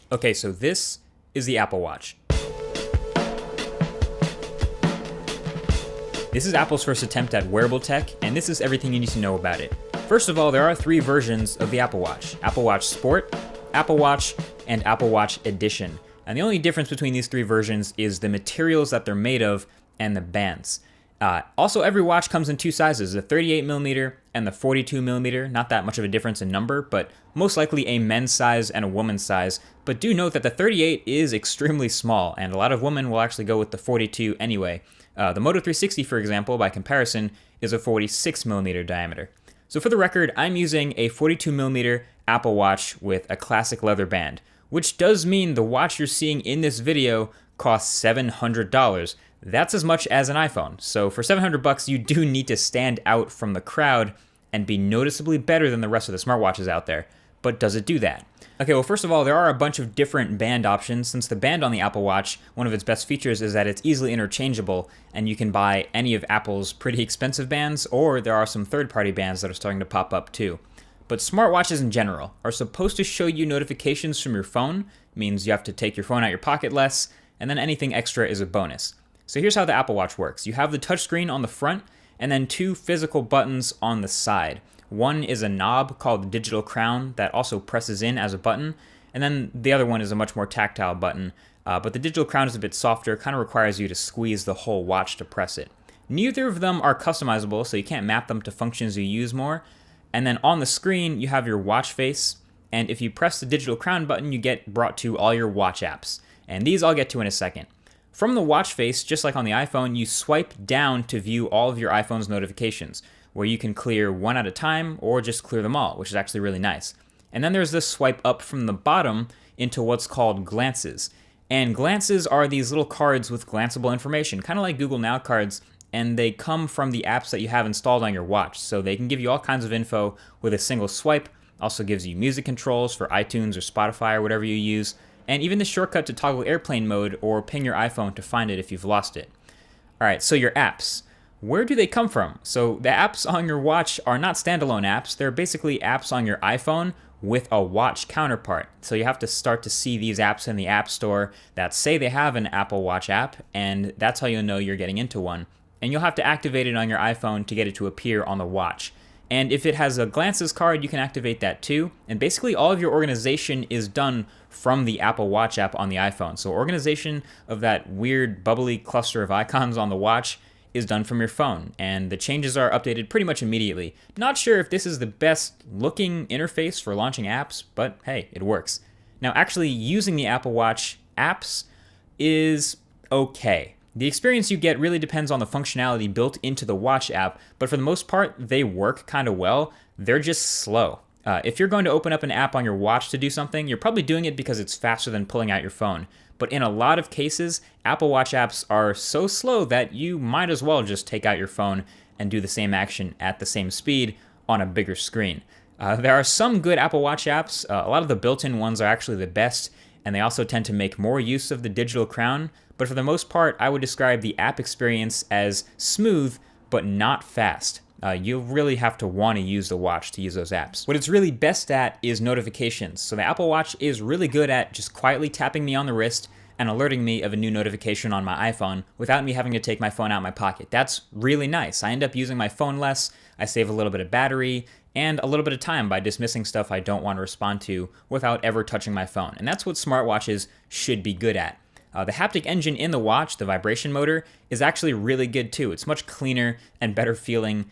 Okay, so this is the Apple Watch. This is Apple's first attempt at wearable tech, and this is everything you need to know about it. First of all, there are 3 versions of the Apple Watch: Apple Watch Sport, Apple Watch, and Apple Watch Edition. And the only difference between these 3 versions is the materials that they're made of and the bands. Also, every watch comes in 2 sizes, the 38mm and the 42mm. Not that much of a difference in number, but most likely a men's size and a woman's size. But do note that the 38 is extremely small, and a lot of women will actually go with the 42 anyway. The Moto 360, for example, by comparison, is a 46mm diameter. So for the record, I'm using a 42mm Apple Watch with a classic leather band, which does mean the watch you're seeing in this video costs $700. That's as much as an iPhone. So for $700, you do need to stand out from the crowd and be noticeably better than the rest of the smartwatches out there. But does it do that? Okay, well, first of all, there are a bunch of different band options. Since the band on the Apple Watch, one of its best features is that it's easily interchangeable, and you can buy any of Apple's pretty expensive bands, or there are some third-party bands that are starting to pop up too. But smartwatches in general are supposed to show you notifications from your phone. It means you have to take your phone out your pocket less, and then anything extra is a bonus. So here's how the Apple Watch works. You have the touchscreen on the front, and then 2 physical buttons on the side. One is a knob called the digital crown that also presses in as a button, and then the other one is a much more tactile button, but the digital crown is a bit softer, kind of requires you to squeeze the whole watch to press it. Neither of them are customizable, so you can't map them to functions you use more. And then on the screen, you have your watch face, and if you press the digital crown button, you get brought to all your watch apps. And these I'll get to in a second. From the watch face, just like on the iPhone, you swipe down to view all of your iPhone's notifications, where you can clear one at a time or just clear them all, which is actually really nice. And then there's this swipe up from the bottom into what's called glances. And glances are these little cards with glanceable information, kind of like Google Now cards, and they come from the apps that you have installed on your watch. So they can give you all kinds of info with a single swipe. Also gives you music controls for iTunes or Spotify or whatever you use, and even the shortcut to toggle airplane mode or ping your iPhone to find it if you've lost it. All right, so your apps. Where do they come from? So the apps on your watch are not standalone apps. They're basically apps on your iPhone with a watch counterpart. So you have to start to see these apps in the App Store that say they have an Apple Watch app, and that's how you'll know you're getting into one. And you'll have to activate it on your iPhone to get it to appear on the watch. And if it has a glances card, you can activate that too. And basically all of your organization is done from the Apple Watch app on the iPhone. So organization of that weird bubbly cluster of icons on the watch is done from your phone, and the changes are updated pretty much immediately. Not sure if this is the best looking interface for launching apps, but hey, it works. Now actually using the Apple Watch apps is okay. The experience you get really depends on the functionality built into the watch app, but for the most part, they work kind of well. They're just slow. If you're going to open up an app on your watch to do something, you're probably doing it because it's faster than pulling out your phone. But in a lot of cases, Apple Watch apps are so slow that you might as well just take out your phone and do the same action at the same speed on a bigger screen. There are some good Apple Watch apps. A lot of the built-in ones are actually the best, and they also tend to make more use of the digital crown. But for the most part, I would describe the app experience as smooth, but not fast. You'll really have to want to use the watch to use those apps. What it's really best at is notifications. So the Apple Watch is really good at just quietly tapping me on the wrist and alerting me of a new notification on my iPhone without me having to take my phone out of my pocket. That's really nice. I end up using my phone less, I save a little bit of battery, and a little bit of time by dismissing stuff I don't want to respond to without ever touching my phone. And that's what smartwatches should be good at. The haptic engine in the watch, the vibration motor, is actually really good too. It's much cleaner and better feeling